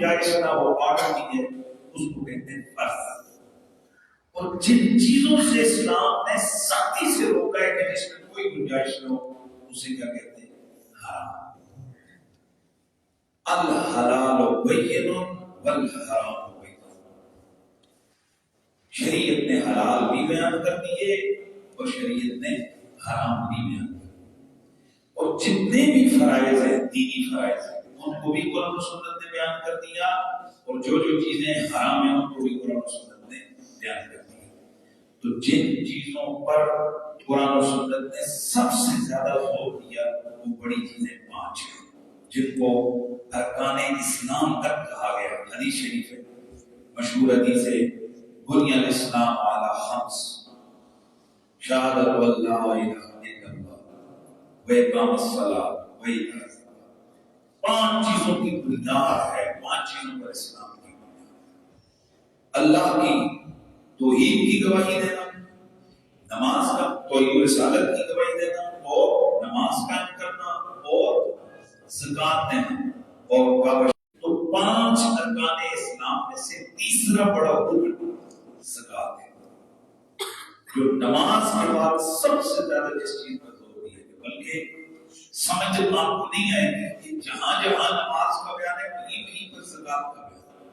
گنجائش نہ ہو آرڈر کی ہے اس کو کہتے ہیں فرض. اور جن چیزوں سے اسلام نے سختی سے روکا ہے کہ جس میں کوئی گنجائش نہ ہو اسے کیا کہتے ہیں حرام. الحلال بین والحرام بین. شریعت نے حلال بھی بیان کر دیے اور شریعت نے حرام بھی بیان کر دیے. اور جتنے بھی فرائض ہیں دینی فرائض ہیں ان کو بھی قرآن و سنت نے بیان کر دیا اور جو جو چیزیں حرام ہیں ان کو بھی قرآن و سنت نے بیان کر دیا. تو جن چیزوں پر قرآن و سنت نے سب سے زیادہ زور دیا وہ بڑی چیزیں 5 ہیں جن کو ارکان اسلام تک کہا گیا. حدیث شریف ہے مشہور حدیث ہے بنی الاسلام علی 5 شہادت اللہ الہ الا اللہ و اقام الصلاۃ و ایتاء الزکاۃ. 5 چیزوں کی بنیاد ہے. 5 چیزوں پر اسلام کی بنیاد. اللہ کی توحید کی گواہی دینا, نماز کا توحید رسالت کی گواہی دینا اور نماز قائم کرنا اور زکات دینا اور کعبہ. تو 5 ارکان اسلام میں سے تیسرا بڑا رکن زکات ہے جو نماز کے بعد سب سے زیادہ جس چیز پر زور دیا ہے. بلکہ سمجھ آپ کو نہیں آئے گی کہ جہاں جہاں نماز کا بیان ہے وہیں وہیں پر زکات کا بیان ہے.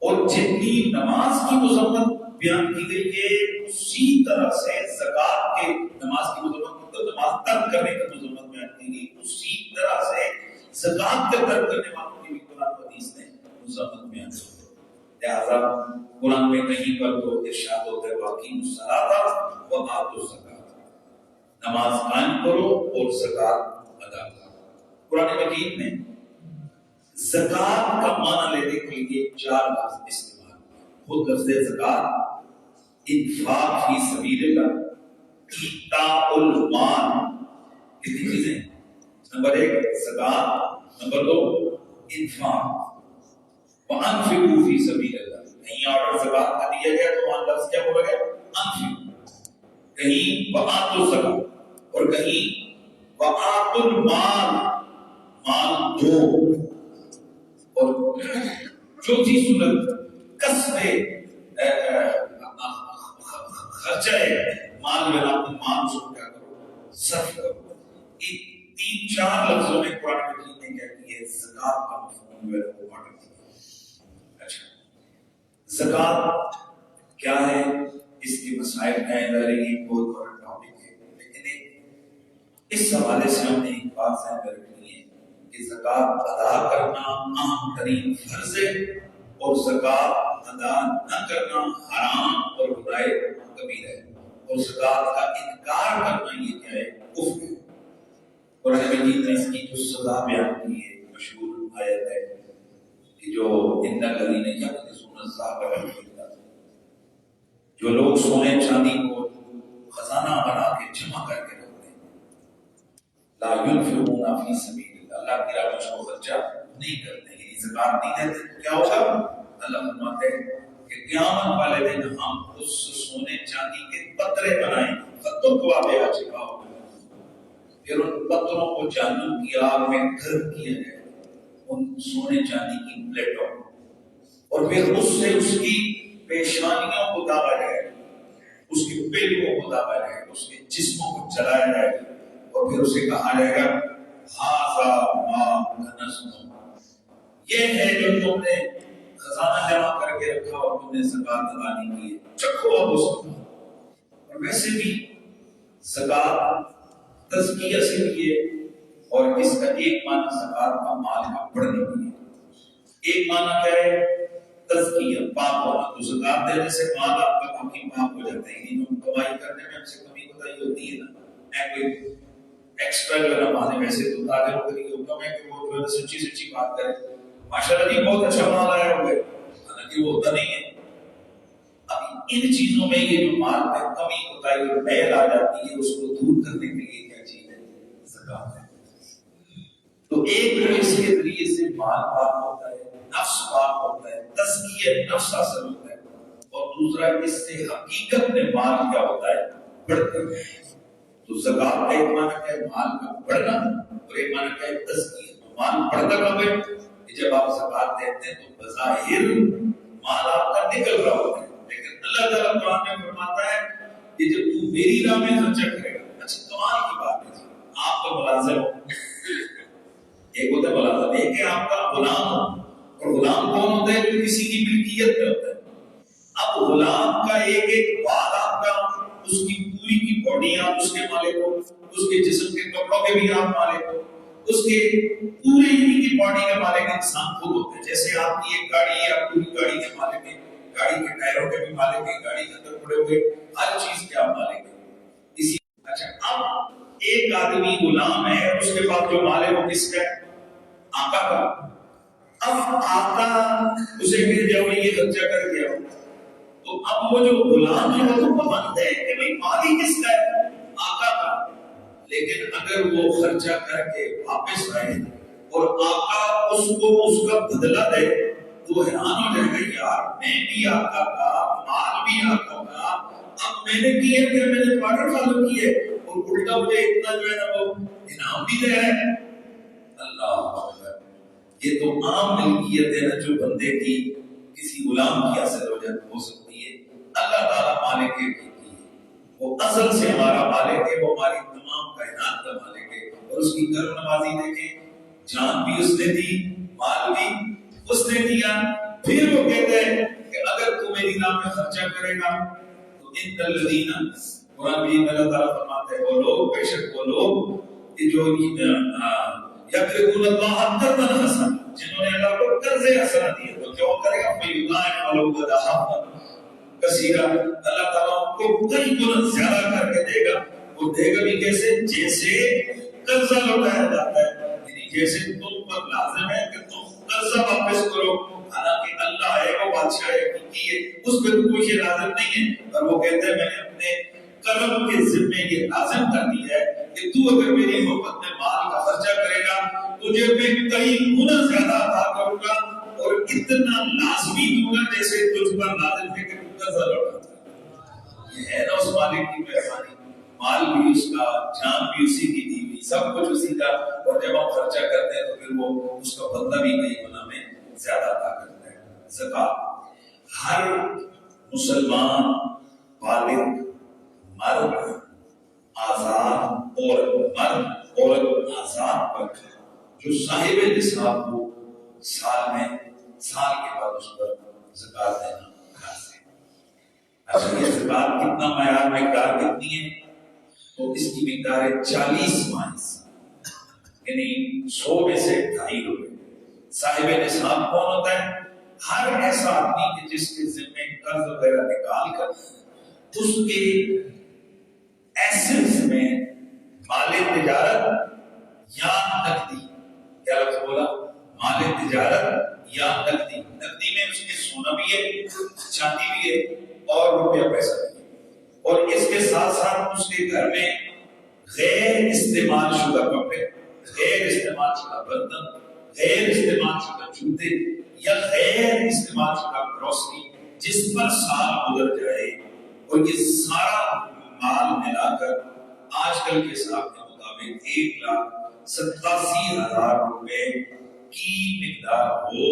اور جتنی نماز کی مذمت بیان کی گئی ہے اسی طرح سے زکات کے نماز کی مذمت تو نماز ترک کرنے کی مذمت بیان کی گئی, اسی طرح سے زکات کے ترک کرنے والوں کی بھی قرآن و حدیث نے مذمت بیان کی. لہذا قرآن میں کہیں پر تو ارشاد ہوتا ہے واقعی الصلاۃ و آتوا الزکات, نماز قائم کرو اور زکات ادا کرو. قرآن مجید میں زکات کا معنی لینے کے لیے 4 لفظ استعمال ہوئے. خود لفظ زکات, انفاق فی سبیل اللہ, ایتاء المال, کتنی چیزیں. نمبر 1 زکات, نمبر 2 انفاق, وانفقوا فی سبیل اللہ. کہیں آرڈر زکات کا دیا گیا تو وہاں لفظ کیا بولا گیا انفقوا, کہیں وآتوا الزکات اور کہیں وآتوا المال, مال دو. اور چوتھی صورت کسب خرچہ مال میں آپ مال سے کیا کرو صرف کرو. 3-4 لفظوں میں قرآن مجید نے کیا کی ہے زکات کا مفہوم ہے وہ بانٹ دیا. اچھا زکات کیا ہے, اس کے مسائل کا ایک بہت بڑا ٹاپک ہے, لیکن اس حوالے سے ہم نے ایک بات ذہن میں رکھنی ہے کہ زکات ادا کرنا اہم ترین فرض ہے اور زکات ادا نہ کرنا حرام اور برائے کبیرہ ہے, اور زکات کا انکار کرنا یہ کیا ہے کفر ہے. قرآن مجید نے اس کی جو سزا بیان کی ہے مشہور آیت ہے کہ جو ان الذین یکنزون الذهب والفضة, جو لوگ سونے چاندی کو خزانہ بنا کے جمع کر کے رکھتے ہیں, لا ينفقون فی سبیل اللہ, اللہ کی راہ میں اس کو خرچہ نہیں کرتے, یعنی زکات نہیں دیتے, تو کیا ہوگا. اللہ فرماتے ہیں کہ قیامت والے دن ہم اس سونے چاندی کے پترے بنائیں, فتقوا بها جباہهم, پھر ان پتھروں کو جہنم کی آگ میں گرم کیا جائے ان سونے چاندی کی پلیٹوں, اور پھر اس سے اس کی پیشانیوں کو دابا جائے, اس کی پہلوؤں کو دابا جائے, اس کے جسموں کو جلایا جائے, اور پھر اسے کہا جائے گا ھذا ما کنزتم, یہ ہے جو تم نے خزانہ جمع کر کے رکھا اور تم نے زکات ادا نہیں کی, چکھو اب اس کو. اور ویسے بھی زکات تزکیہ سے لیے, اور اس کا ایک معنی زکات کا مال کا بڑھنے کی ہے. ایک معنی کیا ہے تزکیہ, پاک ہونا. تو زکات دینے سے مال آپ کا کافی پاک ہو جاتا ہے, یعنی ہم کمائی کرنے میں ہم سے کمی کوتاہی ہوتی ہے نا, کوئی ایکسٹرا جو ہے مال ویسے تو تاجروں کے لیے حکم ہے کہ وہ جو ہے سچی سچی بات کرے, ماشاءاللہ جی بہت اچھا مال آیا ہوگا, حالانکہ وہ ہوتا نہیں ہے. اب ان چیزوں میں یہ جو مال میں کمی کوتاہی اور میل آ جاتی ہے اس کو دور کرنے کے لیے کیا چیز ہے زکات ہے. تو ایک تو اس کے ذریعے سے مال پاک ہوتا ہے, نفس پاک ہوتا ہے, تزکیہ نفس حاصل ہوتا ہے, اور دوسرا اس سے حقیقت میں مال کیا ہوتا ہے بڑھتا ہے. تو زکات کا ایک معنی ہے مال کا بڑھنا اور ایک معنی ہے تزکیہ. مال بڑھتا کب ہے کہ جب آپ زکات دیتے ہیں تو بظاہر مال آپ کا نکل رہا ہوتا ہے، لیکن اللہ تعالیٰ قرآن میں فرماتا ہے کہ جب تو میری راہ میں خرچہ کرے گا، اچھا کمال کی بات ہے آپ کا ملازم ہو، ایک ہوتا ہے ملازم، ایک ہے آپ کا غلام ہو، اور غلام کون ہوتا ہے؟ جو کسی کی ملکیت میں ہوتا ہے۔ اب غلام کا ایک ایک بال آپ کا، اس کی پوری کی باڈی آپ اس کے مالک ہو، اس کے جسم کے کپڑوں کے بھی آپ مالک ہو، اس کے پوری کی باڈی کے مالک انسان خود ہوتے ہیں۔ جیسے آپ کی ایک گاڑی ہے، آپ پوری گاڑی کے مالک ہیں، گاڑی کے ٹائروں کے بھی مالک ہیں، گاڑی کے اندر پڑے ہوئے ہر چیز کے آپ مالک ہیں۔ اسی اچھا اب ایک آدمی غلام ہے، اس کے بعد جو مالک وہ کس کا ہے؟ آقا کا۔ اب آقا اسے کہ جاؤ یہ خرچہ کر کے آؤ، تو اب وہ جو غلام ہے وہ تو پابند ہے کہ بھئی مالی کس کا ہے؟ آقا کا۔ لیکن اگر وہ خرچہ کر کے واپس آئے اور آقا اس کو اس کا بدلہ دے تو وہ حیران ہو جائے گا، یار میں بھی آقا کا، مال بھی آقا کا، اب میں نے کیا کہ میں نے واٹر فالو کی ہے اور الٹا مجھے اتنا جو ہے نا وہ انعام بھی دے رہا ہے۔ اللہ اکبر، یہ تو عام ملکیت ہے نا جو بندے کی کسی غلام کی اثر ہو سکتی ہے۔ اللہ تعالیٰ مالک حقیقی ہے، وہ اصل سے ہمارا مالک ہے، وہ ہماری تمام کائنات کا مالک ہے، اور اس کی کرم نوازی دیکھیں، جان بھی اس نے دی، مال بھی اس نے دیا۔ پھر وہ کہتے ہیں کہ اگر تو میری راہ میں خرچہ کرے گا تو ان الذین، قرآن بھی اللہ تعالیٰ فرماتے ہیں وہ لوگ، بے شک وہ لوگ کہ جو یقرضون اللہ قرضا حسنا، جنہوں نے اللہ کو قرض حسنا دیا تو کیا کرے گا؟ فیضاعف لہ اضعافا کثیرا، اللہ تعالیٰ ان کو کئی گنا زیادہ کر کے دے گا۔ وہ دے گا بھی کیسے؟ جیسے قرضہ لوٹایا جاتا ہے، یعنی جیسے تم پر لازم ہے کہ تم قرضہ واپس کرو، حالانکہ اللہ ہے وہ بادشاہ حقیقی ہے، اس پہ کوئی شے لازم نہیں ہے، اور وہ کہتے ہیں میں نے اپنے کرم کے ذمے یہ لازم کر دی ہے کہ تو اگر میری محبت میں مال کا خرچہ کرے گا تجھے میں کئی گنا زیادہ عطا کروں گا، اور اتنا لازمی دوں گا جیسے تجھ پر لازم ہے کہ تو قرضہ لوٹاتا۔ یہ ہے نا اس مالک کی مہربانی، مال بھی اس کا، جان بھی اسی کی دی ہوئی، سب کچھ اسی کا، اور جب ہم خرچہ کرتے ہیں تو پھر وہ اس کا بدلہ بھی کئی گنا میں زیادہ عطا کرتا ہے۔ زکات ہر مسلمان بالغ مرد آزاد عورت آزاد پر جو صاحب نصاب ہو سال کے بعد اس پر زکات دینا لازم ہے۔ اچھا یہ زکات کتنا معیار مقدار کتنی ہے؟ تو اس کی مقدار ہے 40 مائز، یعنی 100 میں سے 2.5 روپے۔ صاحب نصاب کون ہوتا ہے؟ ہر ایسا آدمی کہ جس کے ذمے قرض وغیرہ نکال کر اس کے ایسنس میں مال تجارت یا نقدی، کیا لفظ بولا؟ مال تجارت یا نقدی، نقدی میں اس کے سونا بھی ہے، چاندی بھی ہے اور روپیہ پیسہ بھی ہے، اور اس کے ساتھ ساتھ اس کے گھر میں غیر استعمال شدہ کپڑے، غیر استعمال شدہ برتن، غیر استعمال شدہ جوتے یا غیر استعمال شدہ گروسری جس پر سال گزر جائے، اور یہ سارا مال ملا کر آج کل کے حساب کے مطابق 1,87,000 روپے کی مقدار ہو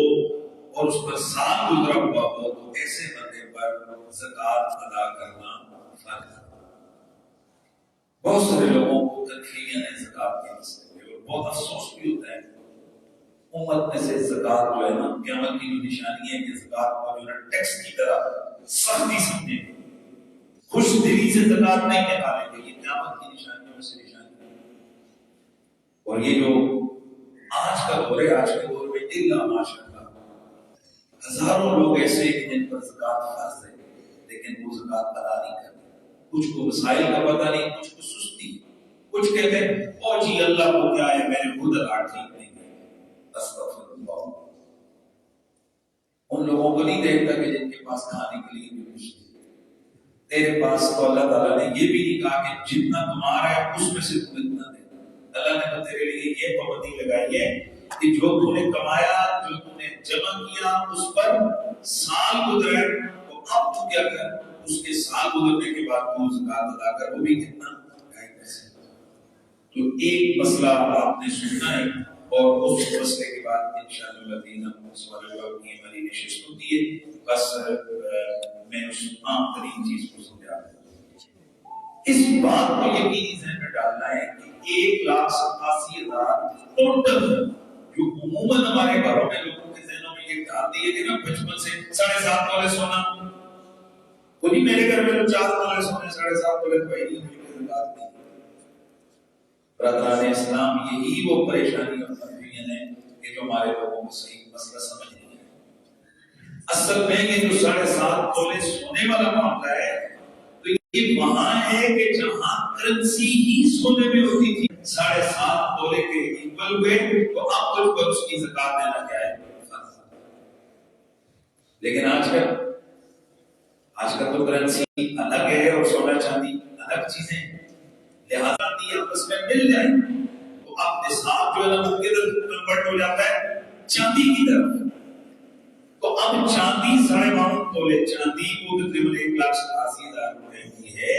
اور اس پر سال گزرا ہوا ہو تو ایسے بندے پر زکات ادا کرنا فرض ہے۔ بہت سارے لوگوں کو تنخیلیاں ہیں زکات کے مسئلے میں، اور بہت افسوس بھی ہوتا ہے امت میں سے زکات جو ہے نا، قیامت کی جو نشانی ہے کہ زکات کو جو ہے ٹیکس کی طرح سختی سمجھے، خوش دلی سے زکات نہیں نکالیں گے، یہ قیامت کی نشانیوں میں سے نشانی ہے۔ اور یہ جو آج کا دور ہے، آج کے دور میں الا ماشاءاللہ ہزاروں لوگ ایسے ہیں جن پر زکات فرض ہے لیکن وہ زکات ادا نہیں کرتے، کچھ کو مسائل کا پتہ نہیں، کچھ کو سستی، کچھ کہتے ہیں او جی اللہ کو کیا ہے میرے خود اللہ ٹھیک نہیں ہے، استغفر اللہ۔ ان لوگوں کو نہیں دیکھتا کہ جن کے پاس کھانے کے لیے بھی کچھ نہیں، تیرے پاس تو اللہ تعالیٰ نے یہ بھی نہیں کہا کہ جتنا تمہارا ہے اس میں سے تم اتنا دے، اللہ نے تو تیرے لیے یہ پابندی لگائی ہے کہ جو تو نے کمایا، جو تو نے جمع کیا، اس پر سال گزرے تو اب تو کیا کر، اس کے سال گزرنے کے بعد تو زکات ادا کر، وہ بھی کتنا 2.5%۔ تو ایک مسئلہ آپ نے سننا ہے اور اس مسئلے کے بعد انشاءاللہ اس والے جواب کی ہماری نشست ہوتی ہے. بس میں اس عام ترین چیز کو سمجھا دوں. اس بات کو یقینی ذہن میں ڈالنا ہے کہ 1,87,000 ٹوٹل جو عموماً ہمارے گھروں میں لوگوں کے ذہنوں میں یہ ڈال دی ہے کہ نا بچپن سے 7.5 تولے سونا. وہ نہیں میرے گھر میں جو 4 تولے سونے 7.5 تولے کوئی نہیں مل کے زکات دی. برادران اسلام یہی وہ پریشانی اور کنفیوژن ہے کہ جو ہمارے لوگوں کو صحیح مسئلہ سمجھ نہیں ہے. اصل میں یہ جو 7.5 تولے سونے والا معاملہ ہے تو یہ وہاں ہے کہ جہاں کرنسی ہی سونے میں ہوتی تھی 7.5 تولے کے ایکول ہوئے تو اب تجھ پر اس کی زکات دینا کیا ہے. لیکن آج کل تو کرنسی الگ ہے اور سونا چاندی الگ چیزیں لہذا دی آپس میں مل جائیں تو اب نصاب جو ہے نا وہ کدھر کنورٹ ہو جاتا ہے چاندی کی طرف. تو اب چاندی 52 تولے چاندی وہ تقریباً 1,87,000 روپے کی ہے.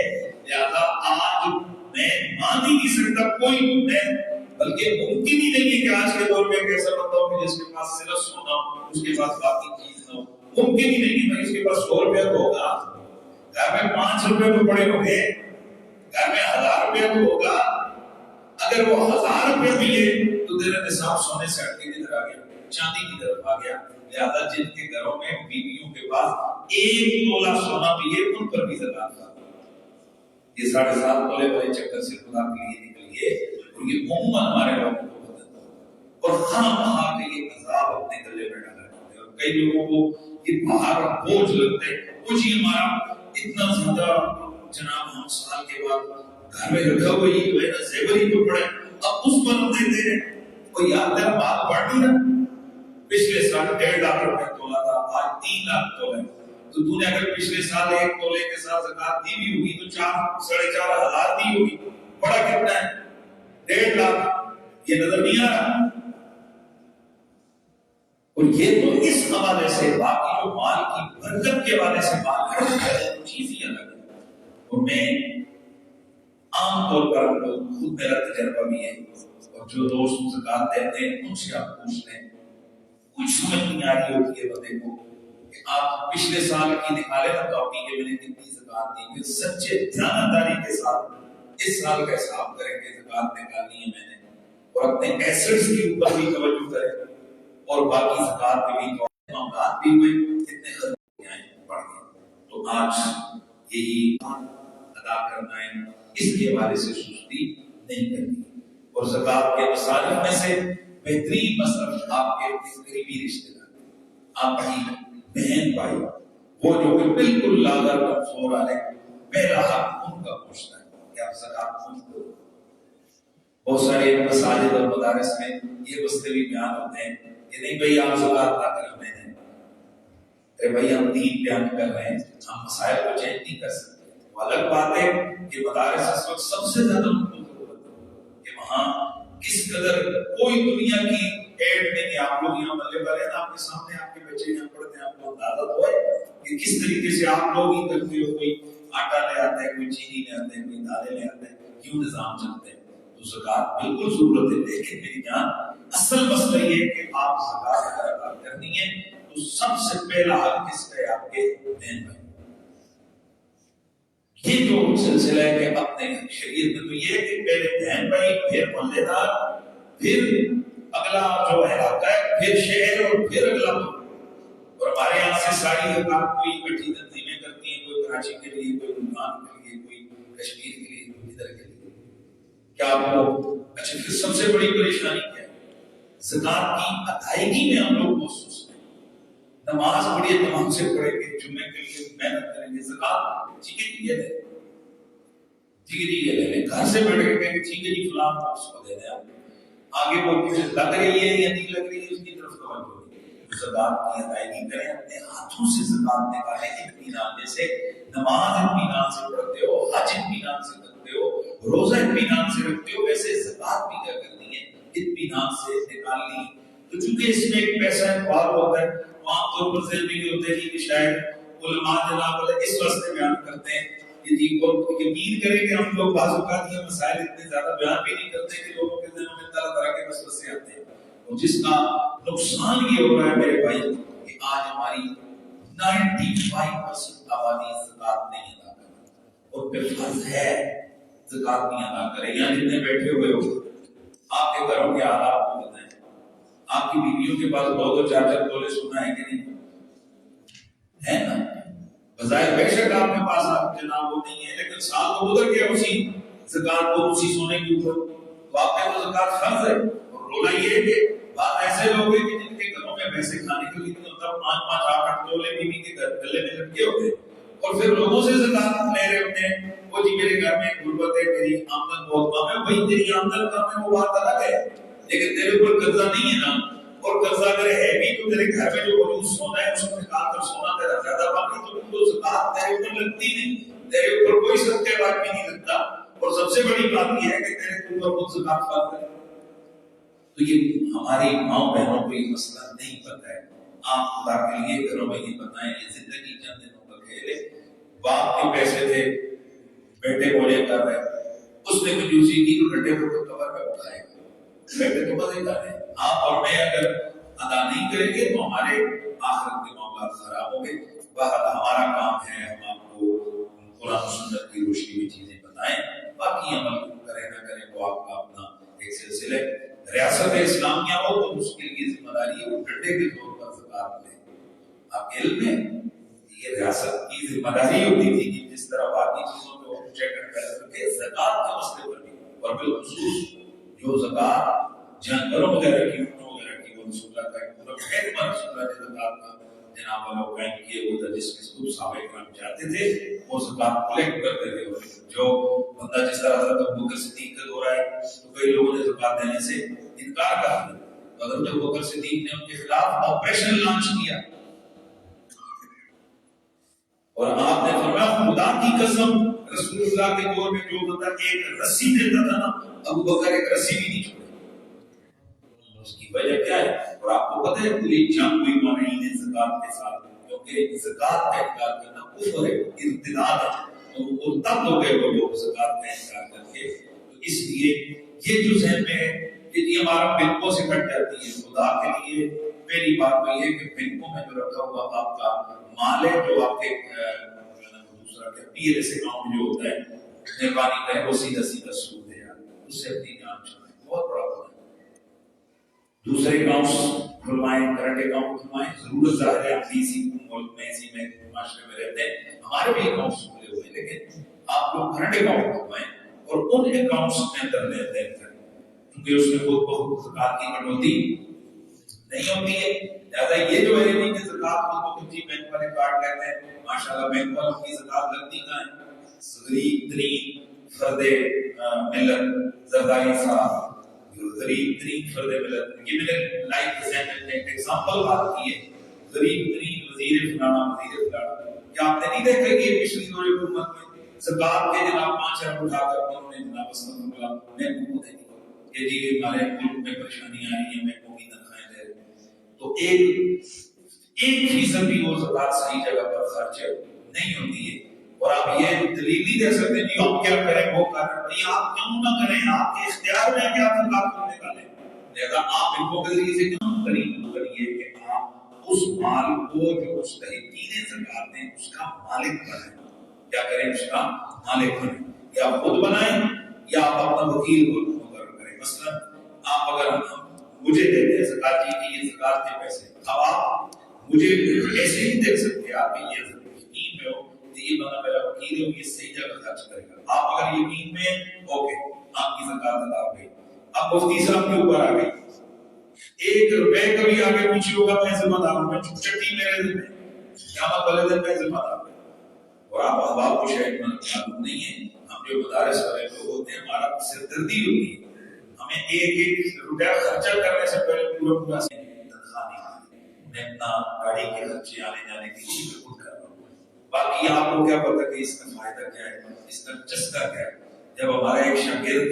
لہذا آج میں مان ہی نہیں سکتا کوئی میں بلکہ ممکن ہی نہیں ہے کہ آج کے دور میں ایک ایسا بندہ ہو کہ جس کے پاس صرف سونا ہو اس کے پاس باقی چیز نہ ہو. ممکن ہی نہیں ہے. اس کے پاس 100 روپیہ تو ہوگا, گھر میں 5 روپے تو پڑے ہوں گے, گھر میں 1000 روپیہ تو ہوگا. اگر وہ 1000 روپے بھی ہے تو تیرا نصاب سونے سے ہٹ کے کدھر آ گیا, چاندی کی طرف آ گیا. لہذا جن کے گھروں میں بیویوں کے پاس 1 تولہ سونا بھی ہے ان پر بھی زکات کا یہ 7.5 تولے والے چکر سے خدا کے لیے نکلیے. اور یہ عموماً ہمارے لوگوں کو پتہ ہے اور خواہ کے یہ عذاب اپنے گلے میں ڈالا جاتا ہے. اور کئی لوگوں کو یہ بھار بوجھ لگتا ہے وہ جی ہمارا اتنا زیادہ جناب ہم سال کے بعد گھر میں رکھا ہوا یہ جو ہے نا زیور ہی تو پڑے اب اس پر ہم دیتے ہیں. کوئی یاد تیرا بات بڑھ نہیں رہا. پچھلے سال 1.5 لاکھ روپے تولا تھا, آج 3 لاکھ تولے. تو تو نے اگر پچھلے سال 1 تولے کے ساتھ زکات دی بھی ہوگی تو 4,500 ہزار دی ہوگی. بڑا کتنا ہے 1.5 لاکھ. یہ نظر نہیں آ رہا. اور یہ تو اس حوالے سے باقی جو مال کی برکت کے حوالے سے بات ہے چیز ہی الگ ہے. اور میں عام طور پر خود میرا تجربہ بھی ہے اور جو دوست زکات دیتے ہیں ان سے آپ پوچھ لیں کچھ سمجھ نہیں آ رہی ہوتی ہے بندے کو کہ آپ پچھلے سال کی نکالے نا کاپی کے میں نے کتنی زکات دی. پھر سچے دیانتداری کے ساتھ اس سال کا حساب کریں کہ زکات نکالنی ہے میں نے اور اپنے ایسٹس کے اوپر بھی توجہ کریں اور باقی زکات کے بھی معاملات بھی ہوئے اتنے خرچے آئے بڑھ گئے. تو آج یہی ادا کرنا ہے اس کے حوالے سے سستی نہیں کرنی. اور زکات کے مصارف میں سے بہترین مصرف آپ کے قریبی رشتے دار, آپ کی بہن بھائی, وہ جو کہ بالکل لاغر کمزور والے پہلا حق ان کا پوچھنا ہے کہ آپ زکات خود کو. بہت سارے مساجد اور مدارس میں یہ مسئلے بھی بیان ہوتے ہیں کہ نہیں بھائی آپ زکات نہ کریں. میں نے ارے بھائی ہم دین بیان کر رہے ہیں, ہم مسائل کو چینج نہیں کر سکتے. وہ الگ بات ہے کہ مدارس اس وقت سب سے زیادہ کہ وہاں کس قدر کوئی دنیا کی ایڈ نہیں ہے. آپ لوگ یہاں ملے والے ہیں, آپ کے سامنے آپ کے بچے یہاں پڑھتے ہیں, آپ کو اندازہ تو ہے کہ کس طریقے سے آپ لوگ ہی کرتے ہو. کوئی آٹا لے آتا ہے, کوئی چینی لے آتا ہے, کوئی دالیں لے آتا ہے, کیوں نظام چلتے ہیں. تو زکات بالکل ضرورت ہے. لیکن میری جان اصل مسئلہ یہ ہے کہ آپ زکات اگر ادا کرنی ہے تو سب سے پہلا حق کس کا ہے, آپ کے بہن بھائی. یہ جو سلسلہ ہے کہ اپنے شریعت میں تو یہ ہے کہ پہلے بہن بھائی, پھر محلے دار, پھر اگلا جو علاقہ ہے, پھر شہر اور پھر اگلا ملک. اور ہمارے یہاں سے ساری حکومت کوئی اکٹھی تنظیمیں کرتی ہیں, کوئی کراچی کے لیے, کوئی ملتان کے لیے, کوئی کشمیر کے لیے, کوئی ادھر کے لیے. کیا آپ کو اچھا پھر سب سے بڑی پریشانی کیا ہے؟ زکات کی ادائیگی میں ہم لوگ محسوس ہیں. نماز بڑی تمام سے پڑھیں گے, جمعے کے لیے محنت کریں گے, زکات ٹھیک ہے یہ لے, ٹھیک ہے جی یہ لے لیں. گھر سے بیٹھ کے کہیں گے ٹھیک ہے جی فلاں اس کو دے دیں. آگے وہ لگ رہی ہے یا نہیں لگ رہی ہے اس کی طرف توجہ ہوگی. زکات کی ادائیگی کریں, اپنے ہاتھوں سے زکات نکالیں. اطمینان جیسے نماز اطمینان سے پڑھتے ہو, حج اطمینان سے کرتے ہو, روزہ اطمینان سے رکھتے ہو, ویسے زکات بھی کیا کرنی ہے, اطمینان سے نکالنی. تو چونکہ اس میں ایک پیسہ انوالو ہوتا ہے, عام طور پر ذہن میں یہ ہوتا ہے کہ شاید علماء جناب اس واسطے بیان کرتے ہیں کہ جی وہ یقین کریں کہ ہم لوگ بعض اوقات یہ مسائل اتنے زیادہ بیان بھی نہیں کرتے کہ لوگوں کے ذہنوں میں طرح طرح کے وسوسے آتے ہیں. اور جس کا نقصان یہ ہو رہا ہے میرے بھائی کہ آج ہماری 95% آبادی زکات نہیں ادا کر رہی، اور پہ فرض ہے زکات نہیں ادا کرے. یہاں جتنے بیٹھے ہوئے ہو آپ کے گھروں کے حالات کو بتائیں. آپ کی بیویوں کے پاس 2-4 تولے سونا ہے کہ نہیں ہے نا؟ بظاہر بے شک آپ کے پاس جناب وہ نہیں ہے، لیکن سال تو گزر گیا اسی زکات کو اسی سونے کے اوپر. واقعی تو زکات فرض ہے. اور رونا یہ ہے کہ بات ایسے لوگ ہیں کہ جن کے گھروں میں پیسے کھانے کے لیے ہوتا 5-5 8 تولے بیوی کے گلے میں لٹکے ہوتے اور پھر لوگوں سے زکات لے رہے ہوتے ہیں. وہ جی میرے گھر میں غربت ہے، میری آمدن بہت کم ہے. بھائی تیری آمدن کم ہے وہ بات الگ ہے، لیکن تیرے اوپر قرضہ نہیں ہے نا. اور قرضہ اگر ہے بھی تو تیرے گھر میں جو موجود سونا ہے اس کو نکال کر سونا تیرا زیادہ باقی تو زکات تیرے اوپر لگتی نہیں، تیرے اوپر کوئی صدقہ واجب نہیں لگتا. اور سب سے بڑی بات یہ ہے کہ تیرے اوپر خود زکات فرض ہے. تو یہ ہماری ماں بہنوں کو یہ مسئلہ نہیں پتہ ہے. آپ خدا کے لیے گھروں میں یہ بتائیں یہ زندگی چند دنوں کا کھیل ہے. باپ کے پیسے تھے بیٹے کو لے کر رہے، اس نے کنجوسی کی تو بیٹے کو قبر میں اٹھائے گا. بیٹے تو مزے کر رہے ہیں. آپ اور میں اگر ادا نہیں کریں گے تو ہمارے آخرت کے معاملات خراب ہوں گے. بہرحال ہمارا کام ہے ہم آپ کو قرآن و سنت کی روشنی میں چیزیں بتائیں، باقی عمل کریں نہ کریں وہ آپ کا اپنا ایک سلسلہ ہے. ریاست اسلامیہ ہو تو اس کے لیے ذمہ داری ہے وہ ڈنڈے کے طور پر زکات لے. آپ کے علم میں یہ ریاست کی ذمہ داری ہوتی تھی کہ جس طرح باقی چیزوں کو چیک اینڈ بیلنس رکھے زکات کے مسئلے پر بھی، اور بالخصوص جو زکات جانوروں وغیرہ کی اونٹوں وغیرہ کی وہ رسول اللہ کا ایک پورا خیمہ رسول اللہ نے زکات کا جناب والا قائم کیے وہ تھا، جس کے خود صحابہ کرام چاہتے تھے وہ زکات کلیکٹ کرتے تھے. جو بندہ جس طرح حضرت ابوبکر صدیق کا دور آیا تو کئی لوگوں نے زکات دینے سے انکار کر دیا. حضرت ابوبکر صدیق نے ان کے خلاف آپریشن لانچ کیا اور آپ نے فرمایا خدا کی قسم رسول اللہ کے دور میں جو بندہ ایک رسی دیتا تھا نا ابوبکر ایک رسی بھی نہیں چھوڑے. اس کی وجہ کیا ہے؟ اور آپ کو پتہ ہے پوری جنگ ہوئی مومنین نے زکات کے ساتھ، کیونکہ زکات کا انکار کرنا کفر ہے، ارتداد ہے. تو مرتد ہو گئے وہ لوگ زکات کا انکار کر کے. تو اس لیے یہ جو ذہن میں ہے کہ یہ ہمارا بینکوں سے کٹ جاتی ہے. خدا کے لیے پہلی بات تو یہ ہے کہ بینکوں میں جو رکھا ہوا آپ کا مال ہے جو آپ کے دوسرا کہ پی ایل ایس اکاؤنٹ جو ہوتا ہے مہربانی کریں وہ سیدھا سیدھا سود ہے، اس سے اپنی جان چھوڑیں. بہت بڑا ہوتا ہے. دوسرے اکاؤنٹس کھلوائیں، کرنٹ اکاؤنٹ کھلوائیں. ضرورت ظاہر ہے ہم اسی ملک میں اسی میں معاشرے میں رہتے ہیں، ہمارے بھی اکاؤنٹس کھلے ہوئے ہیں، لیکن آپ لوگ کرنٹ اکاؤنٹ کھلوائیں اور ان اکاؤنٹس میں اندر لین دین کریں کیونکہ اس میں بہت زکات کی کٹوتی نہیں ہوتی ہے. لہٰذا یہ جو ہے نہیں کہ زکات کو بہت ہی بینک والے کاٹ لیتے ہیں. ماشاءاللہ بینک والوں کی زکات لگتی کہاں ہے؟ غریب ترین فرد ملت زرداری صاحب، غریب ترین فرد ملت، یہ میں نے لائف ذہن میں ایک ایگزامپل بات کی ہے. غریب ترین وزیر فلانا وزیر فلانا. کیا آپ نے نہیں دیکھا کہ پچھلی دور حکومت میں زکات کے جناب 5 ارب اٹھا کر انہوں نے جناب اسلام کو بینکوں کو دے دیا کہ جی ہمارے ملک میں پریشانی آ رہی ہے بینکوں کی تنخواہیں دے رہے ہیں. تو 1% بھی وہ زکات صحیح جگہ پر خرچ نہیں ہوتی ہے. اور آپ یہ دلیل نہیں دے سکتے کہ ہم کیا کریں وہ کریں. آپ کیوں نہ کریں، آپ کے اختیار میں کہ آپ زکات کو نکالیں. لہذا آپ ان کو کے ذریعے سے کام کریے کہ آپ اس مال کو جو مستحقین زکات ہیں اس کا مالک بنائیں. کیا کریں؟ اس کا مالک بنائیں. یا خود بنائیں یا آپ اپنا وکیل کو مقرر کریں. مثلا آپ اگر مجھے دیتے ہیں زکات کی یہ زکات کے پیسے، اب آپ مجھے ایسے نہیں دے سکتے. آپ یہ یقین میں ہو کہ یہ بندہ میرا وکیل ہے یہ صحیح جگہ خرچ کرے گا. آپ اگر یقین میں اوکے آپ کی زکات ادا ہو گئی. اب مفتی صاحب کے اوپر آ گئی 1 روپے کبھی آگے پیچھے ہوگا میں ذمہ دار ہوں. میں چٹی میرے ذمہ قیامت والے دن میں ذمہ دار ہوں. اور آپ احباب کو شاید معلوم نہیں ہے، ہم جو مدارس والے لوگ ہوتے ہیں ہمارا سردردی ہوتی ہے. ہمیں ایک روپیہ خرچہ کرنے سے پہلے پورا تنخواہ نہیں اپنا گاڑی کے خرچے آنے جانے کی چیز بالکل کر رہا ہوں. باقی آپ کو کیا پتا کہ اس کا فائدہ کیا ہے، اس کا چسکا کیا ہے. جب ہمارا ایک شاگرد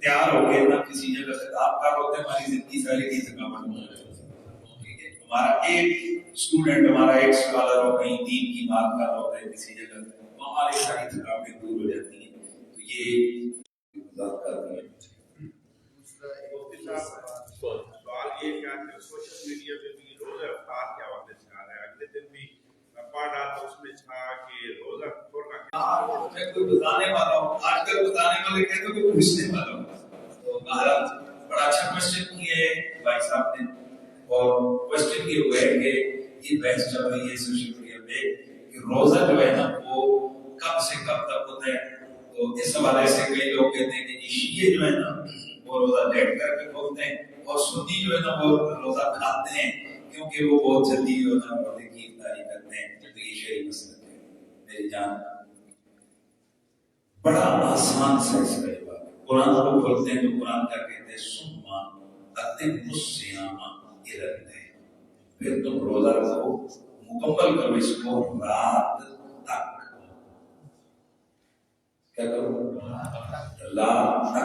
تیار ہو کے نہ کسی جگہ خطاب کر ہوتے ہیں ہماری زندگی ساری کی تھکاوٹ ہو جاتی ہے. ہمارا ایک اسٹوڈنٹ ہمارا ایک اسکالر ہو کہیں دین کی بات کر رہا ہوتا ہے کسی جگہ تو ہماری ساری تھکاوٹیں دور ہو جاتی ہیں. تو یہ بات کرتی ہے. سوال میڈیا میں بھی روزہ افطار کے حوالے سے آ رہا ہے. اگلے دن بھی میں پڑھ رہا تھا، اس میں تھا کہ روزہ چھوڑنا میں کوئی بتانے والا ہوں. آج کل بتانے والے کہتے ہیں کوئی پوچھنے والا ہوں. تو مہاراج بڑا اچھا کوشچن کیے بھائی صاحب نے. اور کوشچن یہ ہوا ہے کہ یہ بحث چل رہی ہے سوشل میڈیا پہ کہ روزہ جو ہے نا وہ کب سے کب تک ہوتا ہے. تو اس حوالے سے کئی لوگ کہتے ہیں کہ شیعہ جو ہے نا وہ روزہ لیٹ کر کے کھولتے ہیں اور سنی جو ہے نا وہ روزہ کھاتے ہیں کیونکہ وہ بہت جلدی جو ہے نا روزے کی افطاری کرتے ہیں. تو یہ شرعی مسئلہ ہے میری جان. بڑا آسان سا اس کا جواب ہے. قرآن کو کھولتے ہیں تو قرآن کا کہتے ہیں سما اتم الصیام الی الليل. پھر تم روزہ رکھو مکمل کرو اس کو رات تک. کیا کرو؟ رات تک.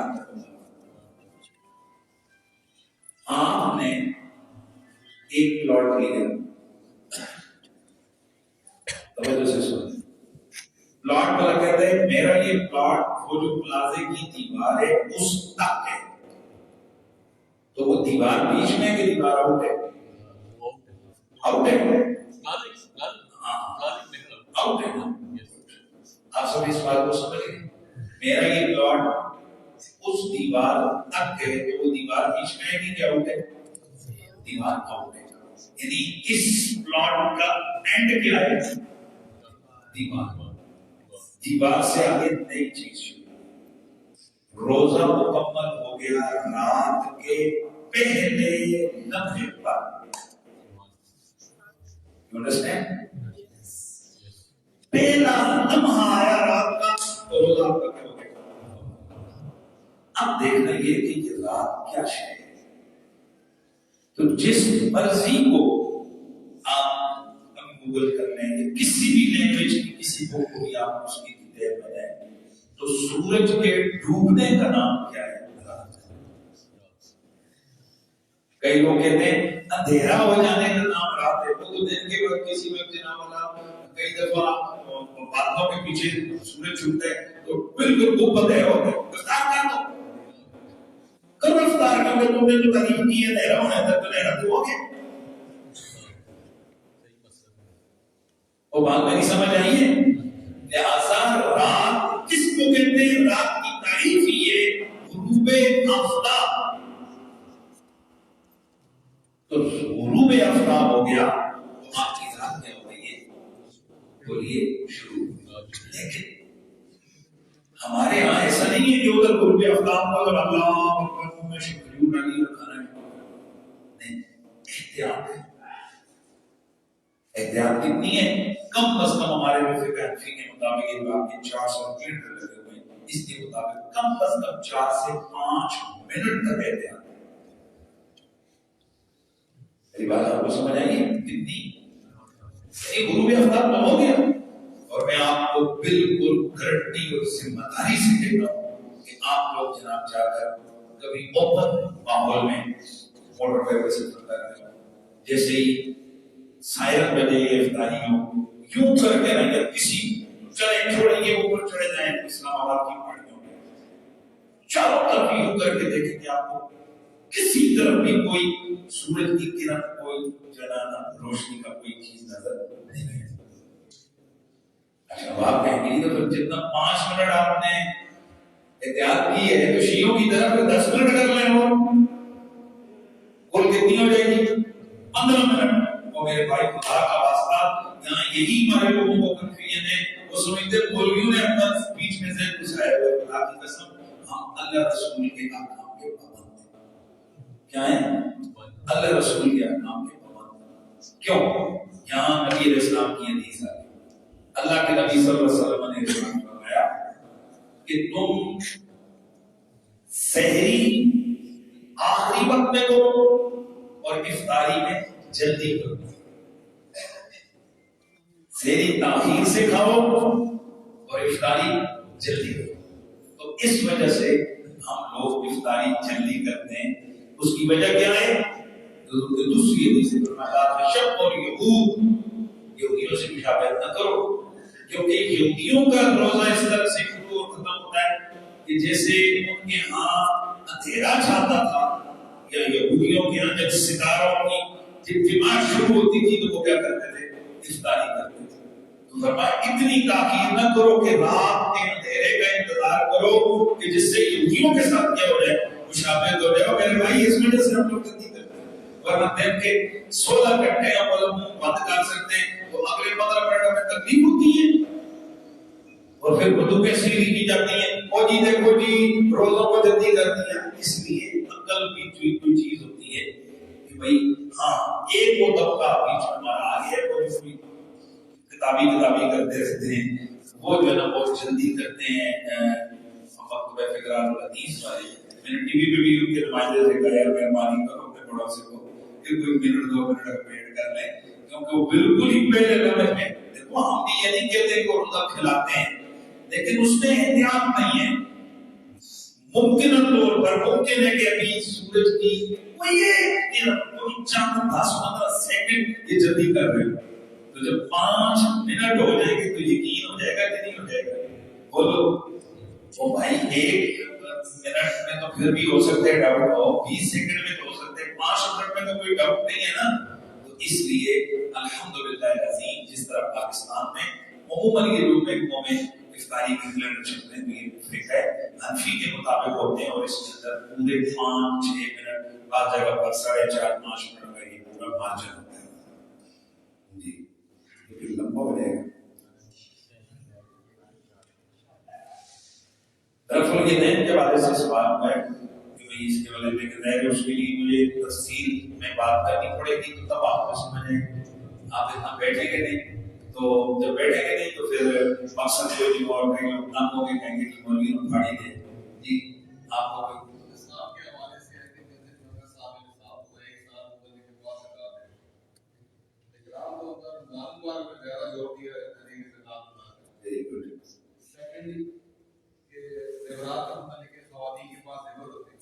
آپ نے ایک پلاٹ لیا, توجہ سے سنیں. پلاٹ والا کہتا ہے میرا یہ پلاٹ وہ جو پلازے کی دیوار ہے اس تک ہے. تو وہ دیوار بیچ میں کہ دیوار آؤٹ ہے؟ آؤٹ ہے. آؤٹ ہے. آپ سب اس بات کو سمجھ گئے. میرا یہ پلاٹ اس دیوار تک ہے تو وہ دیوار بیچ میں ہے کہ آؤٹ ہے؟ دیوار آؤٹ ہے. یعنی اس پلاٹ کا اینڈ کیا ہے؟ دیوار. دیوار سے آگے نئی چیز شروع. روزہ مکمل ہو گیا رات کے پہلے لمحے پر. You understand؟ پہلا لمحہ آیا رات کا تو روزہ آپ کا کیا ہو گیا. اب دیکھنا یہ کہ یہ رات کیا شے ہے. تو جس مرضی کو آپ گوگل کر لیں گے کسی بھی لینگویج کی کسی بک کو بھی آپ اس کی ڈیٹیل میں جائیں تو سورج کے ڈوبنے کا نام کیا ہے؟ رات. کئی لوگ کہتے ہیں اندھیرا ہو جانے کا نام رات ہے. وہ تو دن کے وقت کسی وقت جناب والا کئی دفعہ بادلوں کے پیچھے سورج چھپتا ہے تو بالکل خوب اندھیرا ہوتا ہے. افطار کر دو کرو افطار کر دو. تم نے جو تعریف کی ہے اندھیرا ہونا ہے تو اندھیرا تو ہو گیا. وہ بات میری سمجھ آئی ہے. لہذا رات کس کو کہتے ہیں؟ رات کی تعریف یہ غروب آفتاب. تو غروب آفتاب ہو گیا تو آپ کی رات کیا ہو گئی ہے؟ بولیے شروع. لیکن ہمارے یہاں ایسا نہیں ہے کہ ادھر غروب آفتاب کو اگر اللہ میں شکریہ ڈالی رکھنا ہے. نہیں, احتیاط ہے. احتیاط کتنی ہے؟ کم از کم ہمارے فقہ حنفی کے مطابق یہ آپ کے 400 فیلٹر لگے ہوئے ہیں. اس کے مطابق کم از کم 4 سے 5 منٹ تک احتیاط ہے. میری بات آپ کو سمجھ آئی ہے کتنی؟ یہ غروب آفتاب تو ہو گیا اور میں آپ کو بالکل گارنٹی اور ذمہ داری سے کہتا ہوں کہ آپ لوگ جناب جا کر کبھی اوپن ماحول میں موٹر وے پہ سفر کر رہے ہیں جیسے ہی سائرن بجے افطاری ہو یوں کر کے نہ کسی چلے چھوڑیں گے اوپر چڑھے جائیں اسلام آباد کی پہاڑیوں میں چاروں طرف یوں کر کے دیکھیں کہ آپ کو کسی طرف بھی کوئی سورج کی کرن کوئی جلانا روشنی کا کوئی چیز نظر نہیں ہے. اچھا آپ کہیں گے تو پھر جتنا 5 منٹ آپ نے احتیاط کی ہے تو شیعوں کی طرف 10 منٹ کر لیں اور کل کتنی ہو جائے گی؟ 15 منٹ. اور میرے بھائی خدا کا واسطہ یہاں یہی ہمارے لوگوں کو کنفیوژن ہے. وہ سمجھتے مولویوں نے اپنا بیچ میں سے گھسایا ہوا ہے. خدا کی قسم ہم اللہ رسول کے احکام کے پابند ہیں. کیا ہیں؟ اللہ رسول کے احکام کے پابند ہیں. کیوں؟ یہاں نبی علیہ السلام کی حدیث ہے. اللہ کے نبی صلی اللہ علیہ وسلم نے ارشاد فرمایا کہ تم سحری آخری وقت میں کرو اور افطاری میں جلدی کرو. سحری تاخیر سے کھاؤ اور افطاری جلدی کرو. تو اس وجہ سے ہم لوگ افطاری جلدی کرتے ہیں. اس کی وجہ کیا ہے؟ دوسری حدیث میں فرمایا شب اور یہودیوں سے مشابہت نہ کرو کیونکہ یہودیوں کا روزہ اس طرح سے شروع اور ختم ہوتا ہے کہ جیسے ان کے ہاں اندھیرا چھاتا تھا یا یہودیوں کے ہاں جب ستاروں کی جب جماعت شروع ہوتی تھی تو وہ کیا کرتے تھے؟ افطاری کرتے تھے. تو فرمایا اتنی تاخیر نہ کرو کہ رات کے اندھیرے کا انتظار کرو کہ جس سے یہودیوں کے ساتھ کیا ہو جائے، مشابہت ہو جائے. اور میرے بھائی اس وجہ سے ہم لوگ جلدی کرتے ہیں، ورنہ دن کے 16 گھنٹے ہم بند کر سکتے ہیں تو اگلے 15 منٹ میں تکلیف ہوتی ہے. اور پھر وضو میں سیری کی جاتی ہے، او جی دیکھو جی روزوں کو جلدی کر دیا. اس لیے عقل کی کوئی چیز ہوتی ہے کہ بھائی ہاں ایک وہ طبقہ بیچ میں ہمارا آ گیا، کوئی کتابی کرتے رہتے ہیں، وہ جو ہے نا بہت جلدی کرتے ہیں. مکتبہ فقراء الحدیث والے میں نے ٹی وی پہ بھی ان کے نمائندے سے کہا یار مہربانی کرو اپنے پڑوسی کو کہ کوئی منٹ 2 منٹ ویٹ کر لیں، کیونکہ وہ بالکل ہی پہلے لمحے میں. دیکھو ہم بھی یہ نہیں کہتے کہ روزہ کھلاتے ہیں، لیکن اس میں احتیاط نہیں ہے. ممکن طور پر ممکن ہے کہ ابھی سورج کی کوئی چند 10-15 سیکنڈ یہ جلدی کر رہے ہو، تو جب 5 منٹ ہو جائیں گے تو یقین ہو جائے گا کہ نہیں ہو جائے گا. بولو وہ بھائی 1 منٹ میں تو پھر بھی ہو سکتے ہیں ڈاؤٹ ہو، 20 سیکنڈ میں تو ہو سکتے ہیں، 5 منٹ میں تو کوئی ڈاؤٹ نہیں ہے نا. تو اس لیے الحمدللہ العظیم جس طرح پاکستان میں عموماً یہ لوگ بیگموں میں افطاری کے کیلنڈر چلتے ہیں، یہ فکر ہے حنفی کے مطابق ہوتے ہیں، اور اس کے اندر پورے 5-6 منٹ، بعض جگہ پر 4.5-5 منٹ کا یہ پورا مارجن ہوتا ہے. جی یہ لمبا ہو جائے گا. دراصل یہ نیم کے حوالے سے سوال ہوا ہے کہ بھائی اس کے والے میں کہتا ہے کہ اس کے لیے مجھے تفصیل میں بات کرنی پڑے گی، تو تب آپ کو سمجھیں. آپ اتنا بیٹھیں گے نہیں، تو جب بیٹھیں گے نہیں تو پھر مقصد جو ہے اور کہیں لوگ نام ہو گئے کہیں گے کہ مولوی نے پھاڑی دے. جی آپ کو اسلام کے حوالے سے ہے کہ جیسے صاحب کو 1 سال مدد کے بعد لگا دیں، لیکن عام طور پر رمضان میں زیادہ زور دیا جاتا ہے کہ زکات ادا کریں. Very good. سیکنڈلی کہ زیورات کا متعلق خواتین کے پاس زیور ہوتے ہیں،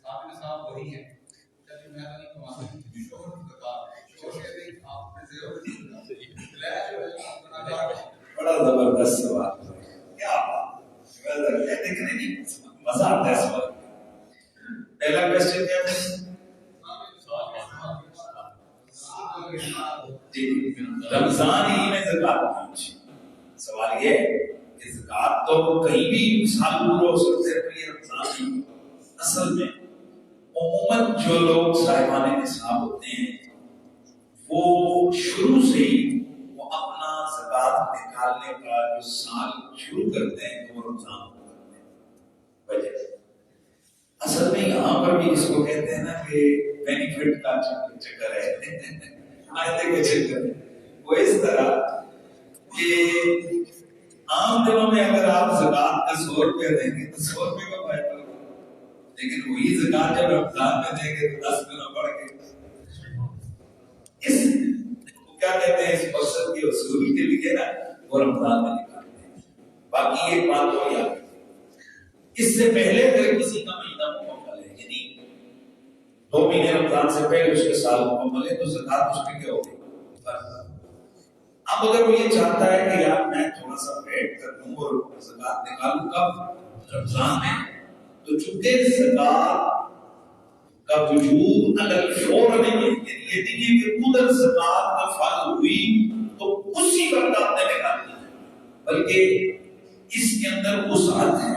کیونکہ صاحب وہی ہیں، چلیے میں نہیں کماتا شوہر کی زکات، شوہر کہتے ہیں آپ نے زیور بڑا زبردست سوال. کیا کہتے کہ نہیں مزہ آتا ہے سوال. پہلا کوشچن کیا تھا؟ رمضان ہی میں زکات پہنچی. سوال یہ ہے کہ زکات تو کہیں بھی سال پورا ہو سکتے ہیں، تو یہ رمضان ہی. اصل میں عموماً جو لوگ صاحبان نصاب ہوتے ہیں وہ شروع سے ہی وہ اپنا زکات نکالنے کا جو سال شروع کرتے ہیں تو وہ رمضان کرتے ہیں. وجہ اصل میں یہاں پر بھی جس کو کہتے ہیں نا کہ بینیفٹ کا چکر ہے، فائدے کا چکر ہے، وہ اس طرح کہ عام دنوں میں اگر آپ زکات کا 100 روپے دیں گے تو 100 روپے کا فائدہ ہوگا، لیکن وہی زکات جب رمضان میں دیں گے تو 10 گنا بڑھ کے اس کیا کہتے ہیں اس مقصد کے حصول کے لیے نا وہ رمضان میں نکالتے ہیں. باقی ایک بات تو یاد رکھیں، اس سے پہلے اگر کسی کا مہینہ مکمل ہے، یعنی 2 مہینے رمضان سے پہلے اس کے سال مکمل ہے، تو زکات اس پہ کیا ہوگی؟ اب اگر وہ یہ چاہتا ہے کہ یار میں تھوڑا سا ویٹ کر لوں اور زکات نکالوں کب؟ رمضان میں، تو چونکہ زکات کا وجود اگر فور نہیں ہے، یہ نہیں ہے کہ ادھر زکات کا فرض ہوئی تو اسی وقت آپ نے نکال دی، بلکہ اس کے اندر وسعت ہے.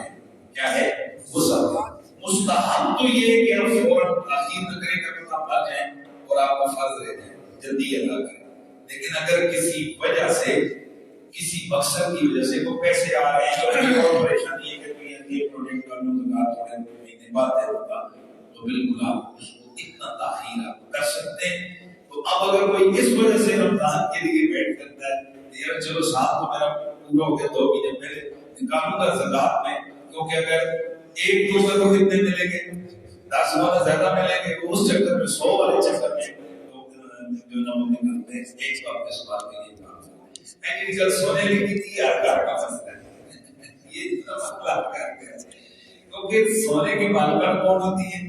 کیا ہے؟ وسعت. مستحب تو یہ کہ آپ فوراً تاخیر نہ کریں کہ آپ آ جائیں اور آپ کا فرض رہ جائے، جلدی ادا کریں. لیکن اگر کسی وجہ سے کسی مقصد کی وجہ سے کوئی پیسے آ رہے ہیں اور پریشانی ہے کہ کوئی یہ پروجیکٹ کر لوں زکات تھوڑے مہینے بعد دے دوں گا، تو بالکل آپ اس کو اتنا تاخیر آپ کر سکتے ہیں. تو اب اگر کوئی اس وجہ سے رمضان کے لیے ویٹ کرتا ہے یار چلو ساتھ تو میرا پورا ہو گیا 2 مہینے پہلے نکالوں گا زکات میں، کیونکہ اگر 1-2 کو کتنے ملیں گے؟ 10 والا زیادہ ملیں گے، اس چکر میں 100 والے چکر میں جو نمبر نکالتے ہیں. ایک تو آپ کے سوال کے لیے ایگریکلچر سونے کی کتنی آکار کا مسئلہ ہے، یہ اتنا مسئلہ آکار کا ہے کیونکہ سونے کی مالکہ کون ہوتی ہے؟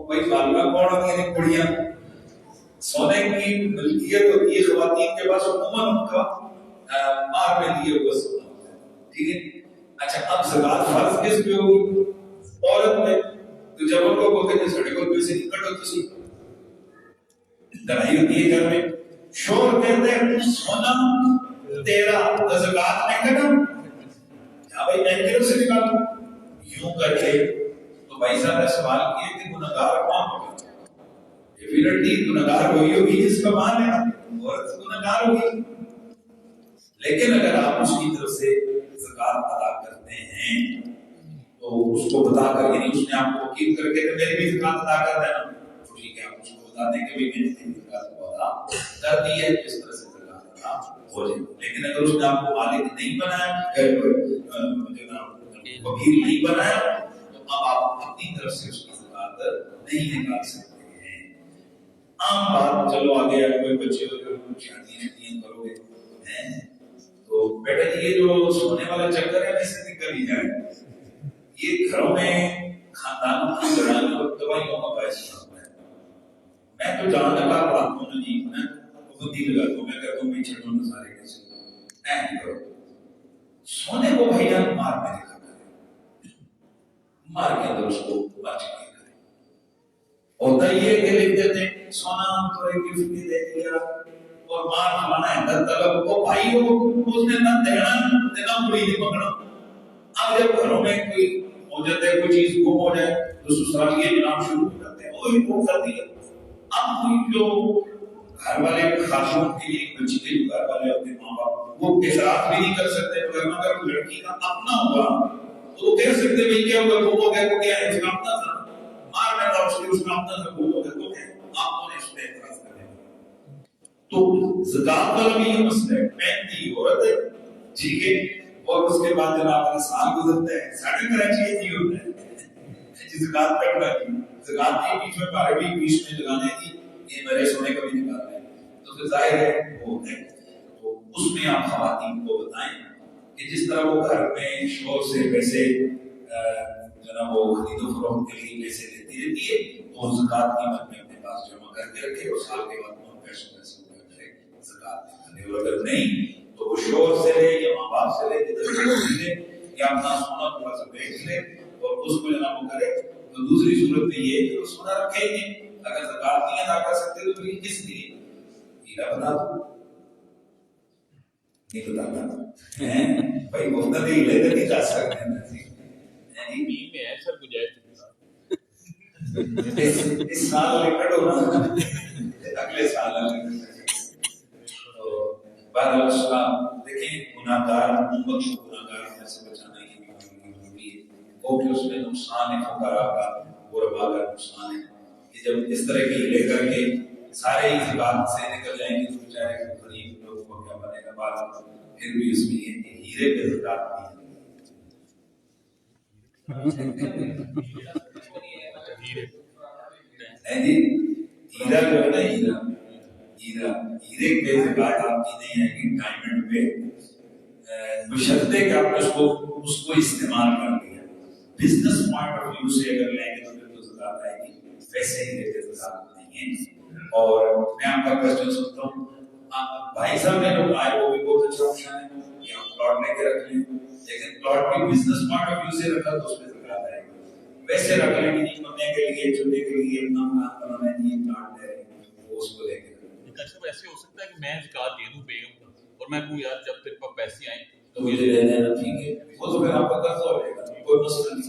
بھائی مالکہ کون ہوتی ہے؟ کڑیاں. سونے کی ملکیت ہوتی ہے خواتین کے پاس، عموماً ان کا مار میں لیے ہوا سونا ہوتا ہے. ٹھیک ہے. اچھا اب زکات فرض کس پہ ہوگی؟ عورت میں. تو جب ان کو بولتے ہیں سڑے کو پیسے نکٹو کسی لڑائی ہوتی ہے گھر میں، شور کہتے ہیں سونا تیرا تو زکات میں کرنا، جہاں بھائی میں کیوں سے نکالوں یوں کر کے. تو بھائی صاحب نے سوال کیا کہ گنہگار کون ہوگا؟ ڈیفینیٹلی گنہگار وہی ہوگی جس کا مال ہے، عورت گنہگار ہوگی. لیکن اگر آپ اس کی طرف سے زکات ادا کرتے ہیں تو اس کو بتا کر، یعنی اس نے آپ کو وکیل کر کے میری بھی زکات ادا کر دینا، تو ٹھیک ہے آپ اس کو بتا دیں کہ میں نے تیری زکات کو ادا کر دی ہے، اس طرح سے زکات ادا ہو جائے. لیکن اگر اس نے آپ کو مالک نہیں بنایا، وکیل نہیں بنایا، تو اب آپ اپنی طرف سے اس کی زکات نہیں نکال سکتے ہیں. عام بات، چلو آگے کوئی بچے ہو شادیاں کرو گے تو بیٹا یہ جو سونے والا چکر ہے اس سے نکل ہی جائے. یہ گھروں میں خاندانوں کی لڑائیوں اور دوائیوں کا باعث ہوتا ہے. میں تو جہاں لگا پڑھاتا ہوں نا جی، میں خود ہی لگاتا ہوں، میں کہتا ہوں پیچھے ڈھونڈ سارے کیسے نہیں کرو. سونے کو بھائی جان مار میں دکھا کرے، مار کے اندر اس کو بچ کے کرے. ہوتا یہ کہ لکھ دیتے ہیں سونا تو ایک گفٹ بھی دے دیا اور مار کھانا ہے در طلب کو بھائی اس نے نہ دینا پوری نہیں پکڑا. اب جب گھروں میں کوئی ہو جاتا ہے، کوئی چیز گم ہو جائے تو سسرال یہ نام شروع ہو جاتے ہیں، وہی گم کر دیا. اب کوئی جو گھر والے خاتون کے لیے بچی کے جو گھر والے اپنے ماں باپ وہ اعتراض بھی نہیں کر سکتے. مگر اگر لڑکی کا اپنا ہوگا تو وہ کہہ سکتے بھائی کیا ہوا، گم ہو گیا، وہ کیا ہے، اس کا اپنا تھا، مار میں تھا اس کا اپنا تھا، گم ہو گیا تو ہے. آپ نے اس پہ اعتراض کرنے تو زکات والا بھی یہ مسئلہ ہے. پہنتی عورت ہے ٹھیک ہے، اور اس کے بعد جب آپ کا سال گزرتا ہے ساڑھے کراچی یہ ہوتا ہے زکات کٹ رہی، زکات کے بیچ میں پارے بھی بیچ میں لگانے کی، یہ میرے سونے کا بھی نکال رہے ہیں تو پھر ظاہر ہے وہ ہے. تو اس میں آپ خواتین کو بتائیں کہ جس طرح وہ گھر میں شوہر سے پیسے جو نا وہ خرید و فروخت کے لیے پیسے لیتی رہتی ہے تو زکات کی مد میں اپنے پاس جمع کر کے رکھے اور سال کے بعد ان پیسوں کا زکات دے. اور اگر نہیں تو وہ شوہر سے لے یا ماں باپ سے لے لے یا اپنا سونا تھوڑا سا بیچ لے اور اس کو جناب وہ کرے. تو دوسری صورت میں یہ کہ وہ سونا رکھے ہی نہیں. اگر زکات نہیں ادا کر سکتے تو یہ کس لیے ہیرا بتا دو، نہیں بتاتا بھائی مفت ہی لے کر نہیں جا سکتے اس سال ریکارڈ ہونا اگلے سال دیکھیں گناہگار امت کو گناہگار میں سے بچانا یہ بھی ضروری ہے. وہ کہ اس میں نقصان ہے فقراء کا، غرباء کا نقصان ہے کہ جب اس طرح کی لے کر کے سارے اس بات سے نکل جائیں گے تو بیچارے غریب لوگوں کو کیا بنے گا. بات پھر بھی اس میں یہ ہیرے پہ زکات نہیں ہے. ہیرا جو ہے نا ہیرے پہ زکات آپ کی نہیں آئے گی، ڈائمنڈ پہ بشرطے کہ آپ اس کو استعمال کر لیا. بزنس پوائنٹ آف ویو سے اگر لیں گے تو پھر تو زکات آئے گی، ویسے ہی پہ زکات نہیں ہے. اور میں آپ کا کوشچن سنتا ہوں، بھائی صاحب نے جو آئے وہ بھی بہت اچھا آپشن ہے کہ آپ پلاٹ لے کے رکھ لیں، لیکن پلاٹ بھی بزنس پوائنٹ آف ویو سے رکھا تو اس پہ زکات آئے گی. ویسے رکھ لیں کہ نہیں بننے کے لیے چلنے کے لیے اپنا مکان بنانا ہے، یہ پلاٹ لے رہے ہیں وہ اس کو لے کے ایسے ہو سکتا ہے کہ میں زکات دے دوں بیگم کو اور میں کہوں یار جب تیرے پاس پیسے آئیں تو مجھے دے دینا، ٹھیک ہے، وہ تو پھر آپ کا قرضہ ہو جائے گا، کوئی مسئلہ نہیں،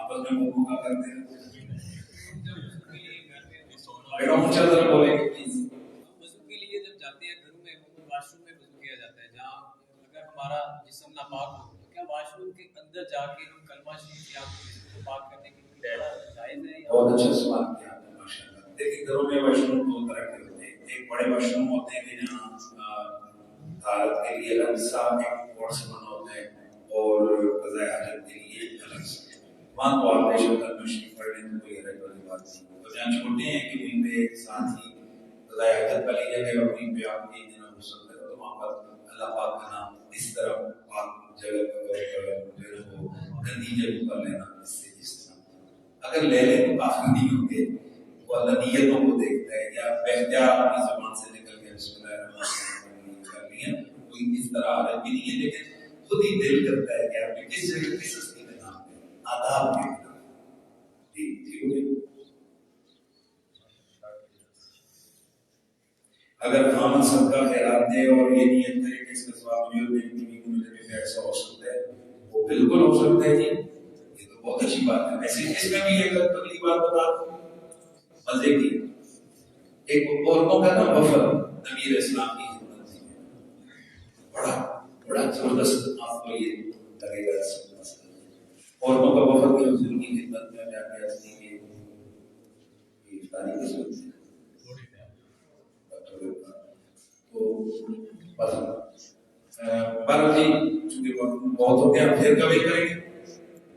آپس میں موقع کر دیں. بیٹا اونچا ذرا بولیں گے پلیز. وضو کے لیے جب جاتے ہیں گھروں میں واش روم میں وضو کیا جاتا ہے، جہاں اگر ہمارا جسم ناپاک ہو تو کیا واش روم کے اندر جا کے ہم کلمہ شریف یا جسم کو پاک کرنے کے لیے جائز ہے؟ بہت اچھا سوال کیا آپ نے، ماشاءاللہ. دیکھیں گھروں میں واش روم دو طرح کے ہوتے ہیں. ایک بڑے واش روم ہوتے ہیں کہ جہاں طہارت کے لیے الگ سا ایک پورس بنا ہوتا ہے اور قضاء حاجت کے لیے الگ سے. وہاں تو آپ بے شک کلمہ شریف پڑھ لیں تو کوئی حرج والی بات نہیں. اور جہاں چھوٹے ہیں کہ وہیں پہ ساتھ ہی قضاء حاجت والی جگہ اور وہیں پہ آپ کی جناب غسل کرو تو وہاں پر اللہ پاک کا نام اس طرح پاک جگہ پر وہ گندی جگہ پر لینا اس سے اس طرح اگر لے لیں تو کافی نہیں ہوں گے. وہ اللہ نیتوں کو دیکھتا ہے یا بہتر اپنی زبان سے نکل گیا بسم اللہ الرحمن الرحیم کر لیا، کوئی اس طرح عادت بھی نہیں ہے، لیکن خود ہی دل کرتا ہے کہ آپ نے کس جگہ کس ہستی کا نام ہے آداب کے بنا. جی ٹھیک ہے. اگر خامد صدقہ خیرات دے اور یہ نیت کرے کہ اس کا ثواب مجھے اور میری بیوی کو ملے تو ایسا ہو سکتا ہے، وہ بالکل ہو سکتا ہے جی، یہ تو بہت اچھی بات ہے۔ ایسے اس میں بھی ایک اگلی بات بتا دوں مزے کی، ایک عورتوں کا نا وفد نبی اسلام کی خدمت تھی، بڑا بڑا زبردست آپ کو یہ لگے گا عورتوں کا وفد کے حضور کی خدمت میں جا کے اپنی افطاری کی ضرورت ہے تو بس جی چونکہ بہت ہو گیا پھر کبھی کریں گے۔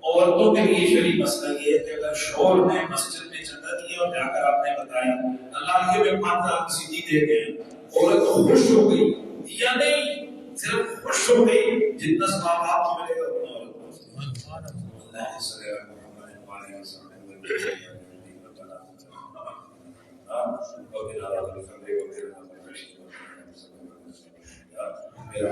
عورتوں کے لیے شرعی مسئلہ یہ ہے کہ اگر شوہر نے مسجد میں چندہ دیا اور جا کر آپ نے بتایا اللہ کے میں 5,000 سیدھی دے گئے، عورت خوش ہو گئی یا نہیں، صرف خوش ہو گئی، جتنا ثواب آپ کو ملے گا اتنا عورت کو۔ اللہ صلی اللہ علیہ وسلم میرا